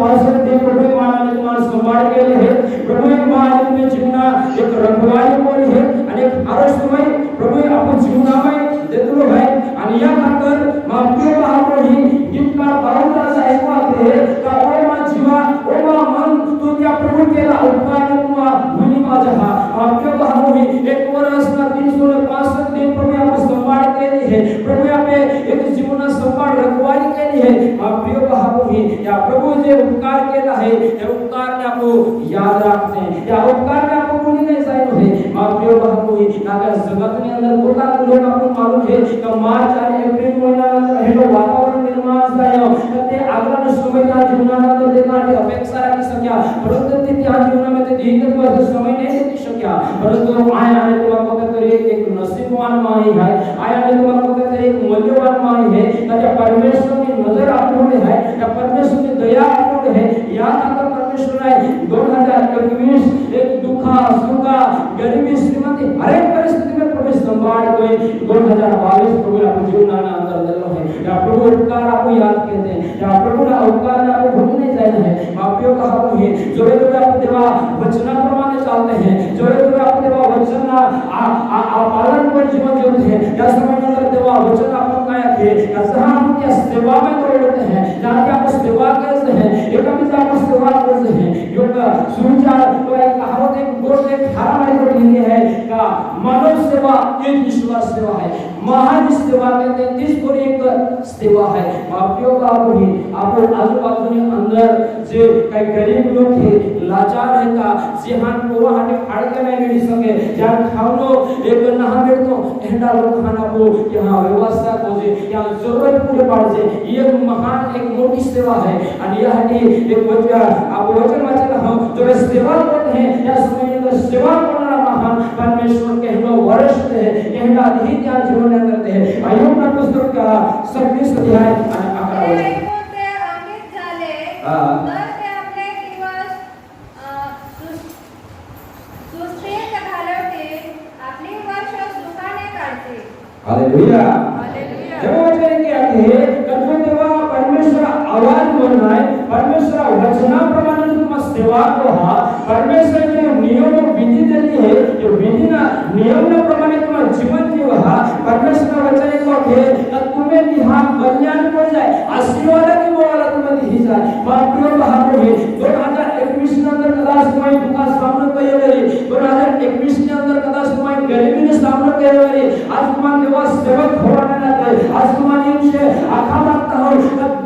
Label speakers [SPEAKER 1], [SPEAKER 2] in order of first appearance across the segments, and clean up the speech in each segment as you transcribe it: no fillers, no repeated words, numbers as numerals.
[SPEAKER 1] 365 दिन प्रभु मानाने तुम्हाला संभाळ केले आहे प्रभु मान तुम्ही जीवना एक रखवाली कोणी आहे आणि एक आरक्षमय प्रभु आपण जीवनामय देतो आहे आणि या खातर माफी पाहतोही जितका परंतराचा ऐकू आहे का ओ मा जीवा ओ मा मन तू त्या प्रभु केला उपकार तुम्हा भूली माझा हा माफी पाहतोही एक वर्ष ना 365 दिन प्रभु आपण संभाळ केली आहे प्रभु आपे एक जीवना संभाळ रखवाली केली आहे माफी पाहतोही या प्रभु जे उपकार केला आहे त्या उपकारने आपण याद रखते हैं या उपकारने आपण कोणी नाही जायनो है माफी पाहतोही नागा जगतनी अंदर कोटा लोक आपण मालूम है का मार्च आणि एप्रिल महिन्यात हे वातावरण निर्माण झालं ते आग्रह समयच्या जीवनात देणारी अपेक्षा राखी सक्या परंतु ते त्या जीवनामध्ये दीर्घ समय नाही देऊ शक्या परंतु आया आणि तुम्हाला कुठेतरी एक नसीबवान माही आहे आया आणि तुम्हाला कुठेतरी एक मूल्यवान माही है त्या परमेश्वरची नजर आपल्यावर आहे त्या परमेश्वरची दया आपल्यावर है या खातर परमेश्वर आहे 2021 एक दुखा सुखा गरीबी श्रीमंती हर एक परिस्थिति में प्रभु संभाल कोई 2022 प्रभु आपको जीवनाना अंदर दिलो है या प्रभु उपकार आपको याद करते हैं या प्रभु ना उपकार ने आपको भूल नहीं जाना है माफियों का हम है जोड़े जोड़े आप देवा वचना प्रमाणे चालते हैं जोड़े जोड़े आप देवा वचन पालन पर जीवन जीते हैं या समय अंदर देवा वचन आपको काय है ऐसा हम क्या सेवा में दौड़ते हैं जहां पे आप सेवा करते हैं एक भी आप सेवा करते हैं योग सुविचार तो एक कहावत एक गोट एक धारा वाली को लिखी है का मानव सेवा एक विश्वास सेवा है महान सेवा कहते हैं जिस कोई एक सेवा है माफियों का वही आप आजू बाजू के अंदर जे कई गरीब लोग है लाचार है का जेहान को हाने फाड़ के नहीं मिल सके जान खानो एक नहा में तो एंडा लोग खाना को यहां व्यवस्था को जे यहां जरूरत पूरे पड़ जे ये महान एक मोटी सेवा है और यह एक वचन आप वचन वाचन हम जो सेवा करते हैं या समय में सेवा करना महान परमेश्वर के हम वरिष्ठ है कहना ही क्या जीवन में करते हैं अय्यूब का पुस्तक का 26 अध्याय 11 वचन
[SPEAKER 2] ते आमित झाले तर ते आपले दिवस सुस्थिर घालवते आपली वर्ष सुखाने काढते
[SPEAKER 1] हालेलुया
[SPEAKER 2] हालेलुया
[SPEAKER 1] जब वचन के आते कभी देवा परमेश्वर आवाज बोल रहा है परमेश्वर वचनाप्रमाणे तुम्हाला सेवा को हा परमेश्वर ने नियम विधि दिली है जो विधि ना नियम प्रमाणे तुम्हाला जीवन जीव हा परमेश्वर वचन को है कि तुम्हें निहा कल्याण हो जाए आशीर्वाद की बोला तुम्हें दी जाए माफियों का हाथ है 2021 के अंदर कदाच तुम्हारी दुखा सामना करेगी 2021 के अंदर कदाच तुम्हारी गरीबी ने सामना करेगी आज तुम्हारा देवा सेवक होने ना दे आज तुम्हारी इनसे आखा मांगता हूं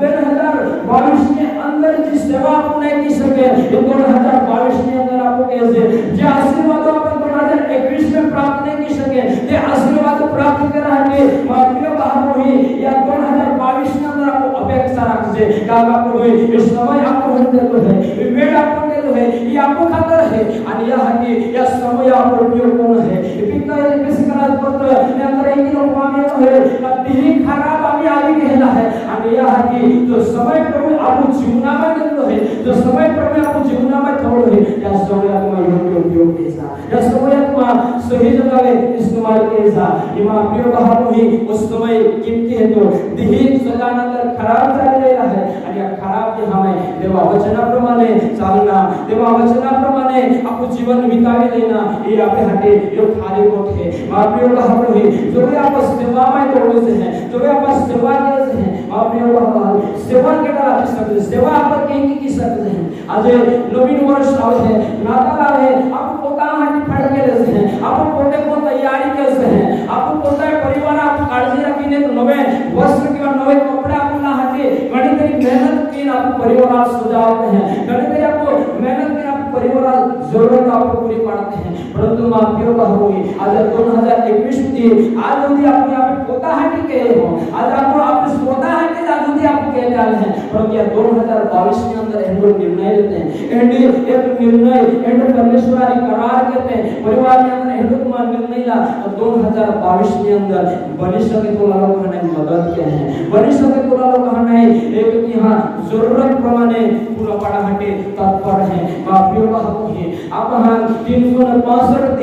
[SPEAKER 1] 2022 के अंदर की सेवा आप नहीं की सके 2022 के अंदर आपको कैसे जो आशीर्वाद अपन 2021 में प्राप्त नहीं की सके ये आशीर्वाद प्राप्त कराने माफियों का हम हुई या 2022 के अंदर आपको अपेक्षा रखते का आपको हुई इस समय आपको होते है वेळ आपको देलो है ये आपको खातर है आणि या हकी या समय आपको उपयोग कोण है पिता ये विश्वास पत्र ने अंदर एक लोक माने है कधी खराब आम्ही आली गेला है आणि या हकी जो समय प्रभु आपको जीवना में देलो है जो समय प्रभु आपको जीवना में थोड़ो है या समय आपको योग्य उपयोग कैसा या समय आपको सही जगह इस्तेमाल कैसा ये माफियों का हम ही उस समय कीमती है तो दिही सदानंतर खराब झालेला है आणि या खराब जे हमें देवा वचनाप्रमाणे चालना देवा वचनाप्रमाणे आपको जीवन बितावे देना ये आपे हाते यो खाली गोठ है माफियों का हम ही जो भी आप सेवा में तोड़े से हैं जो भी आप सेवा करते हैं माफियों का हम सेवा के द्वारा की सकते सेवा आप कहीं की सकते हैं आज नवीन वर्ष आवे है नाताल आवे आप पोता हाटी फाड़ के लेते हैं आप पोते को तैयारी करते हैं आप पोता परिवार आप काळजी रखीने नवे वस्त्र किंवा नवे कपडे आपण हाती घणी तरी मेहनत की आप परिवार सजावते हैं घणी तरी आपको मेहनत की आप परिवार जरूरत आपको पूरी पाडते हैं परंतु माफियों का होई आज 2021 दी आज यदि आप यहां पे पोता हाटी के हो आज आपको आप पोता हाटी आज यदि आप के डाले हैं परंतु ये 2022 के अंदर हम लोग निर्णय लेते हैं एंड एक निर्णय एंड परमेश्वरी करार कहते हैं परिवार के अंदर हम लोग मान निर्णय ला 2022 के अंदर बनी सके तो लोग हमें मदद किया है बनी सके तो लोग हमें एक यहां जरूरत प्रमाणे पूरा पड़ा हटे तत्पर है माफियों का हक है आप हां 365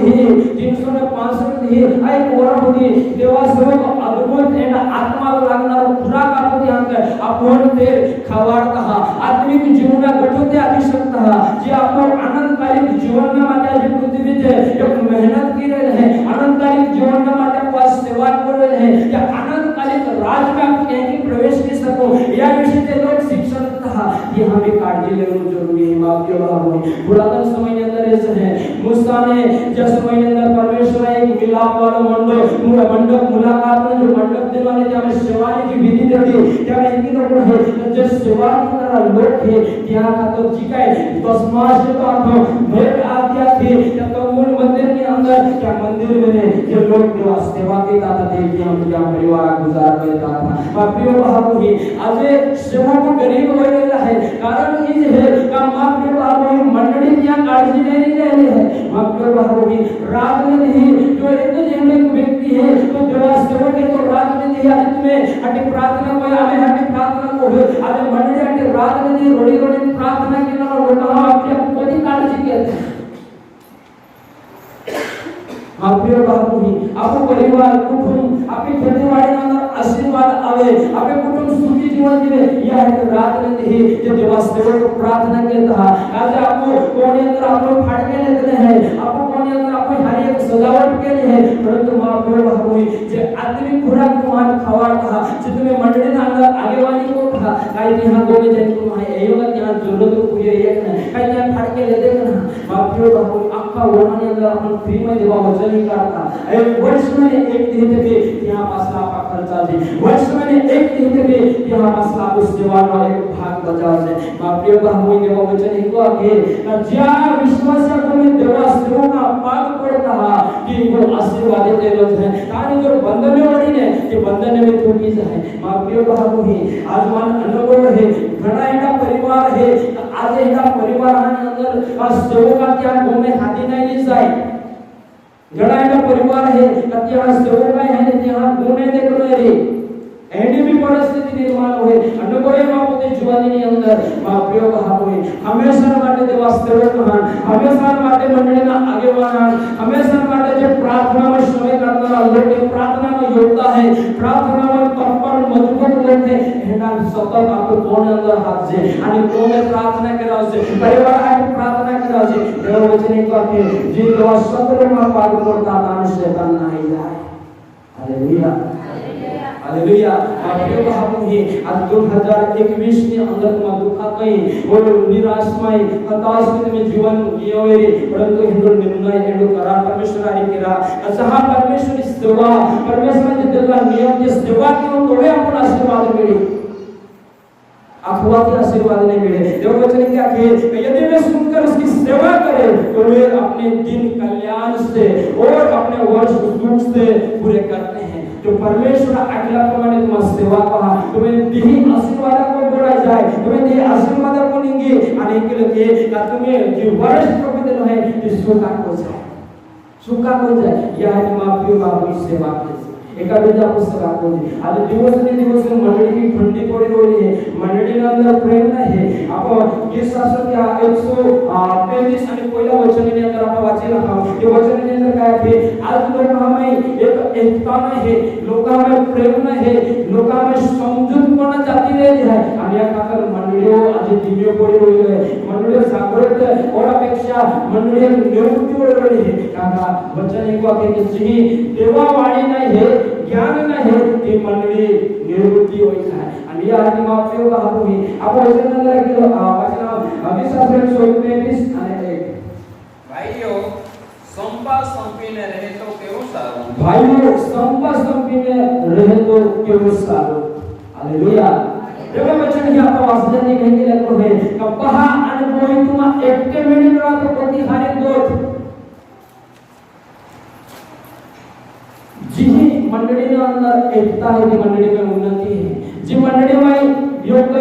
[SPEAKER 1] दी आई कोरा होती देवा सेवक अद्भुत एंड आत्मा लागणार खुराक आपको ध्यान कर आपण ते खवाड कहा आत्मिक जीवना ते आवश्यकता जे आपण आनंदकारी जीवनामध्ये जे पृथ्वीचे एक मेहनत की रहे हैं आनंदकारी जीवनामध्ये पास सेवा कर रहे हैं या आनंदकारी राज में आप कहीं प्रवेश कर सको या विषय ते लोग शिक्षण था ये हमें काळजी लेना जरूरी है माफ के भाव पुरातन समय के अंदर ऐसे है मूसा ने जब समय के अंदर परमेश्वर एक मिलाप वाला मंडप मुलाकात में जो मंडप देवाने जब सेवा की विधि देती त्या इतनी लोग है जो सेवा की तरह लोग है यहाँ का तो जी का दसमास तो आप भेंट आज्ञा थी या तो मूल मंदिर के अंदर क्या मंदिर में जो लोग जो सेवा के दाता थे कि हम क्या परिवार गुजार करता था प्रिय भाव ही आज सेवा को गरीब हो गया है कारण ये है का मां प्रिय भाव ही मंडली की काळजी नहीं रही है मां प्रिय भाव ही रात में नहीं जो एक जन व्यक्ति है तो देवा सेवा के तो रात में नहीं आज तुम्हें हटी प्रार्थना को हमें हटी प्रार्थना को आज मंडली हटी रात में नहीं रोड़ी रोड़ी प्रार्थना के ना लोग आपकी कोई काळजी करते प्रिय बाबू ही आपको परिवार कुटुंब आपकी खेतीवाड़ी में आशीर्वाद आवे आपके कुटुंब सुखी जीवन जीवे यह है रात में ही जब देवास्तेव को प्रार्थना करता आज आपको कोने अंदर आप लोग फाड़ के लेते हैं आपको कोने अंदर आपको हर एक सजावट के लिए है परंतु मां प्रिय बाबू ही जे आदमी खुराक तुम्हारे खवाड़ था जो तुम्हें मंडली ना अंदर आगे वाली को था काई यहां दो में जाए तुम्हारे एयोगा यहां जरूरत को पूरी है ना काई यहां फाड़ के ले देगा ना मां प्रिय बाबू आपका वर्णन अंदर अपन फ्री में देवा वचन करता एक वर्ष में एक दिन पे यहां पासला का खर्चा दे वर्ष में एक दिन पे यहां पासला उस जवान वाले भाग बचाव से मां प्रिय भाई देवा वचन को आगे ज्या विश्वास को में देवा सेवा का पाग पड़ता कि वो आशीर्वाद दे लोग हैं तानी जो बंधन में वड़ी ने कि बंधन में टूटी जाए मां प्रिय भाई आज मान अनुभव है घणा एका परिवार है आज एका परिवार अंदर सेवा का क्या घूमे हाथी नहीं जाए घणा एका परिवार है कत्या सेवा है ત્યાં ગુણે દેખલો રે એની भी परिस्थिति निर्माण होए अनुभव में પોતે જીવનની અંદર માં પ્રયોગ હોય હંમેશા માટે દેવા સેવક महान हमेशा માટે મંડળીના આગેવાન हमेशा માટે જે પ્રાર્થનામાં સમય કરનારા લોકો प्रार्थना में योगता है प्रार्थना में तत्पर मजबूत लोग है एना सतत आपको कोण अंदर हाथ से आणि कोण प्रार्थना कराव से परिवार आहे प्रार्थना कराव से देव वचन एक वाक्य जी देवा सतत पाग करता तान शैतान नाही जाए हालेलुया हालेलुया प्रिय भाव ही आज 2021 के अंदर तुम दुखाई और निराशमय हताश में जीवन जियोरे परंतु हिंदू निर्णय हेडू करा परमेश्वर आणि केला जहां परमेश्वर सेवा परमेश्वर ने दिला नियम जे सेवा केवळ तोडे आपण आशीर्वाद मिळे अखवाती आशीर्वाद नहीं मिले देव वचन क्या कहे यदि वे सुनकर उसकी सेवा करें तो वे अपने दिन कल्याण से और अपने वर्ष दुख से पूरे करते हैं जो परमेश्वर आज्ञा प्रमाणे तुम्हारी सेवा कहा तुम्हें दी आशीर्वाद को बोला जाए तुम्हें दी आशीर्वाद को निंगे आणि के का तुम्हें जो वर्ष प्रभु दिलो है ये सुखा हो जाए यह माफी बाबू सेवा के एका बीजा पुस्तक आकोजी आज दिवस मंडळी की खंडी पड़ी रोली है मंडळी अंदर प्रेम नाही आपण ये शास्त्र क्या 135 आणि पहिला वचन ने अंदर आपण वाचेला आहोत ते वचन ने अंदर काय आहे आज लोक हमें एक एकता नाही लोक हमें प्रेम नाही लोक हमें समजूतपणा जाती रही है आणि या खातर मंडळी आज दिव्य पड़ी रोली है मंडळी जागृत और अपेक्षा मंडळी निवृत्ती पड़ी रोली है काका वचन एक वाक्य की जी देवा वाणी नाही है ज्ञान नाही ती मंडळी निवृत्ती होईल आणि या आधी माफियो का होई आपण वचन अंदर गेलो वचन 20:23 અને 1
[SPEAKER 3] ભાઈઓ સંપા સંપીને રહે તો કેવું સારું
[SPEAKER 1] ભાઈઓ સંપા સંપીને રહે તો કેવું સારું હાલેલુયા देवा वचन ही आपका वासने कहेंगे लगो है कपहा अनुभवी तुम एकटे मिळून राहतो कोणी हारे दोट जी मंडली के अंदर एकता है कि मंडली में उन्नति है जी मंडली में योग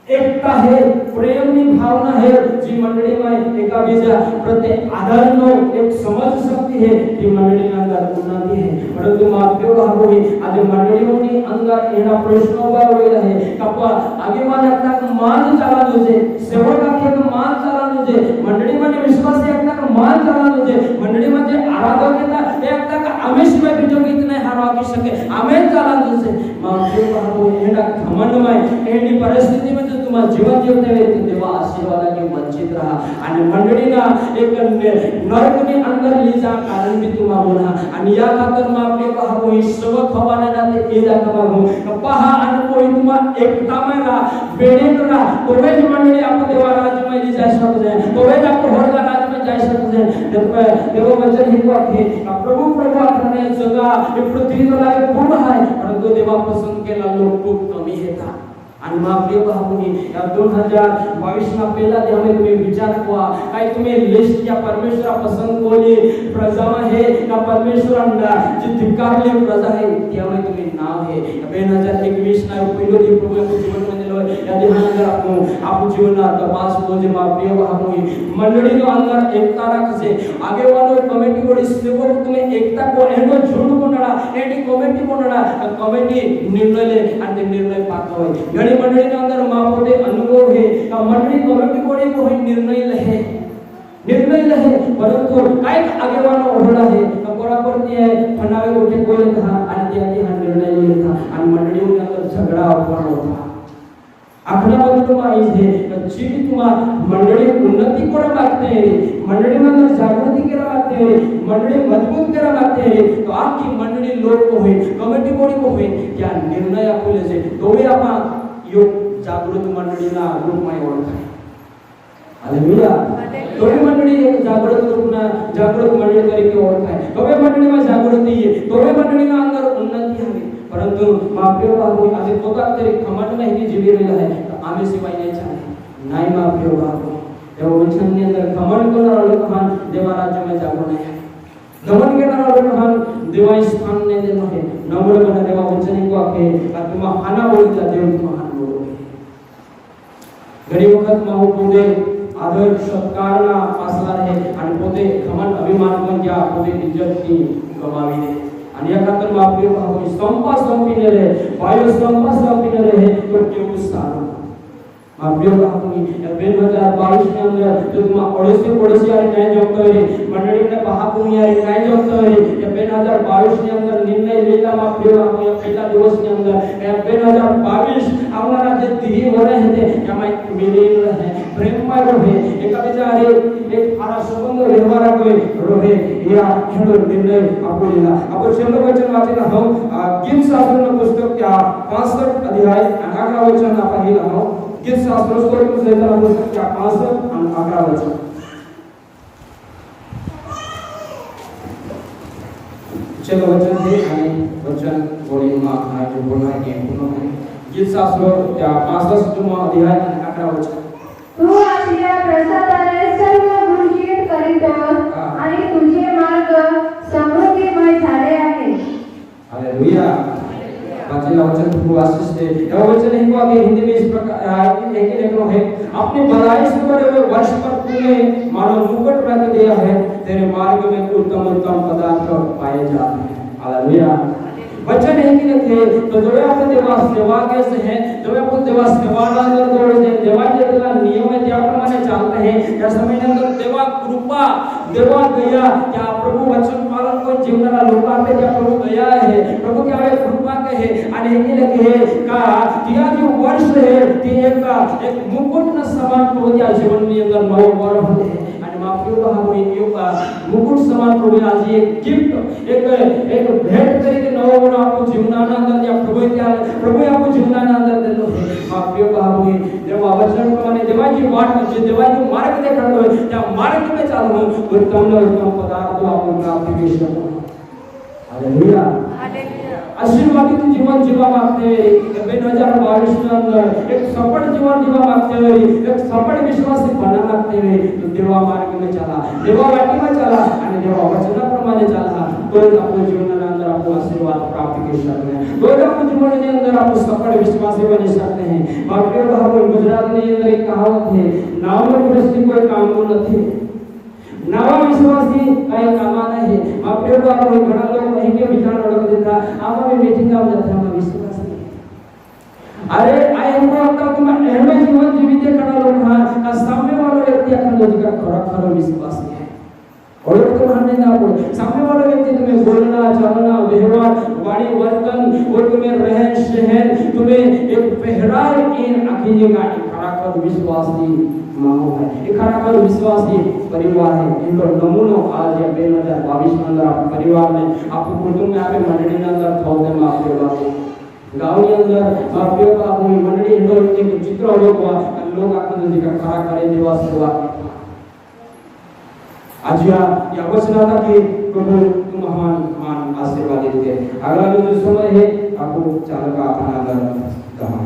[SPEAKER 1] एकता है प्रेम की भावना है जी मंडली में एका बीजा प्रति आदर नो एक समझ सकती है कि मंडली के अंदर उन्नति है परंतु माफियो का होई आज मंडलियों के अंदर एना प्रश्नों बा होई रहे कपा आगे वाला तक मान चला दे सेवक के मान चला दे मंडली में विश्वास एक तक मान चला दे मंडली में जे आराधक के एक तक आमिष में भी जो इतने हरवा की सके आमेन चला दे माफियो का होई एना घमंड में एनी परिस्थिति में जो तुम्हाला जीवन जेवते वेळी देवा आशीर्वादाने वंचित राहा आणि मंडळीना एक नरकनी अंदर लीजा कारण भी तुम्हा बोला आणि या खातर मग आपले पहा कोई सब खवाना ते एदा कमागो पहा आणि कोई तुम्हा एकता में रहा बेड़े रहा तो वे मंडळी आप देवा राज्य में लीजा सकते हैं तो वे आप होरला राज्य में जा सकते हैं देव वचन ही को है प्रभु करने जगह ये पृथ्वी तो लागे पूर्ण है परंतु देवा पसंद केला लोक खूप कमी येतात आणि मग आपले बाबूनी या 2022 ना पहिला त्यामध्ये तुम्ही विचार करा काय तुम्ही लिस्ट या परमेश्वरा पसंत कोली प्रजा है का परमेश्वरांना जी धिक्कारली प्रजा है त्यामध्ये तुम्ही नाव है 2021 ना पहिलो दी प्रभु आपल्या जीवनमध्ये लो या ध्यान आप जीवना तपास बोजे मा प्रिय बाबूनी मंडळी नो अंदर एकता रखसे आगे वालो कमेटी को सेवक तुम्ही एकता को एंडो झुंड कोणा एडी कमेटी कोणा कमेटी निर्णय ले आणि निर्णय पाक होय मंडळी के अंदर मापोटे अनुभव है का मंडळी कमेटी कोणी कोई निर्णय लहे परंतु काय आगेवानो ओढला है कोरा करती है फनावे उठे कोई था आणि त्याने हा निर्णय लिहिला आणि मंडळी के अंदर झगड़ा अपमान होता आखड़ा बात तो आई है जी भी तुम मंडळी उन्नति करा मागते हैं मंडळी में जागृति करा मागते हैं मंडळी मजबूत करा मागते हैं तो आपकी मंडळी लोग को है कमेटी कोणी को है क्या निर्णय आपले जे तो भी आपा यो जागृत मंडळीला रूपमाय ओळखाय हालेलुया तोवे मंडळी एक जागृत रूपना जागृत मंडळी तरीके ओळखाय तोवे मंडळीમાં जागृती है तोवे मंडळीના અંદર उन्नति हवी परंतु माप्रिय बाबू આજે પોતા તરી ખમટ નહીં જીવી રહ્યા है तो आम्ही सिवाय नहीं चाहे नाही माप्रिय बाबू देव वचनની અંદર ખમટ કરનારા લોકો देवा राज्य में जागो नहीं है दमन करणारा लोक देवा स्थान ने देनो है नम्र बना देवा वचन को आखे तुम हाना बोलता देव तुम हान बोलोगे घणी वखत माहू पोते आदर सत्कारना पासला रहे आणि पोते खमन अभिमान पण क्या पोते इज्जत की गमावी दे आणि या खातर माप्रिय भाऊ संपा संपीने रे वायु संपा संपीने रे तो केवू सारो माप्रिय भाऊ 2022 के अंदर जो तुम पड़ोसी यार काय जमतो रे मंडळी ने भाऊ यार काय जमतो रे या 2022 के अंदर निर्णय लेला माप्रिय भाऊ या पहला दिवस के अंदर या 2022 हमारा जे दी हो रहे थे या मैं मिलिन रहे प्रेम में रहे एक बिचारे एक हमारा संबंध व्यवहार कोई रहे या हेडो निर्णय आपलेला आपण शब्द वचन वाचन हो गीत शास्त्र पुस्तक क्या 65 अध्याय 11 वचन आपण हो गीत शास्त्र पुस्तक क्या 65 आणि 11 वचन चलो वचन है आणि वचन बोलीमा आज बोलना है पुन्हा गीत शास्त्र त्या 65 अध्याय आणि 11 वचन
[SPEAKER 2] तू आपल्या प्रसादाने सर्व गुणशील करीतोस आणि तुझे मार्ग समृद्धीमय झाले आहेत
[SPEAKER 1] हालेलुया पाचला वचन प्रभु आशीष दे यह वचन है को हिंदी में इस प्रकार एक लिखो है अपने भलाई से बड़े हुए वर्ष पर तूने मानो मुकुट रख दिया है तेरे मार्ग में उत्तम उत्तम पदार्थ पाए जाते हैं हालेलुया वचन है कि लिखे तो जो आप देवा सेवा कैसे है जो आप देवा सेवा अंदर जोड़ दे देवा के नियम है त्या प्रमाणे चालते हैं या समय के अंदर देवा कृपा देवा दया क्या प्रभु वचन पालन को जीवनाला लोका पे क्या प्रभु दया है प्रभु क्या है कृपा के है आणि हे लिखे का त्या जो वर्ष है ते एक मुकुट न समान प्रभु त्या जीवन में अंदर नव वर होते हैं आणि माफियो भाव मुकुट समान प्रभु आज एक गिफ्ट एक भेट करके नव आपको जीवनाना अंदर या प्रभु आपको जीवनाना अंदर देलो है माफियो भाव देवा वचन प्रमाणे देवाची वाट जे देवाची मार्ग देखाडतो त्या मार्ग में चालू उत्तम पदार्थ आपण प्राप्त करू शकतो हालेलुया आशीर्वादित जीवन जीवा मागते 2022 के अंदर एक सफल जीवन जीवा मागते एक सफल विश्वासी बना मागते तो देवा मार्ग में चला देवा वाटी में चला आणि देवा वचनाप्रमाणे चला तो आपल्या जीवनाच्या अंदर आपण आशीर्वाद प्राप्त करू शकते हैं तो आपल्या जीवनाच्या अंदर आपण सफल विश्वासी बन सकते हैं बाकी भाव गुजरात में अंदर एक कहावत है नाव में दृष्टि कोई काम नहीं नवा विश्वासी काय कामाना है आपले बाबा घणा लोक नहीं के विचार ओळख देता आमा में मीटिंग का जाता हम विश्वास नहीं अरे आई हमको आता तुम एमे जीवन जीवित करना लोग हां का सामने वाला व्यक्ति अखंड जी का खरा विश्वास है और तो मानने ना पड़े सामने वाला व्यक्ति तुम्हें बोलना चलना व्यवहार वाणी वर्तन और तुम्हें रहन सहन तुम्हें एक पहराव इन आखिरी का खड़ा खराखर विश्वासी माहौल है, एक खराखर विश्वासी परिवार है। इनको नमूनो आज या 2022 में अंदर आप परिवार में आपको कुटुंब में आपे मंडली में अंदर थोड़े में आपके बाबू गाँव के अंदर आपके बाबू मंडली इंदो एक चित्र लोग आपको दिखा खराखर देवा सेवा आज या वचनाता की प्रभु तुम महान आशीर्वाद देते। अगला जो समय है आपको चालक अपना अंदर कहा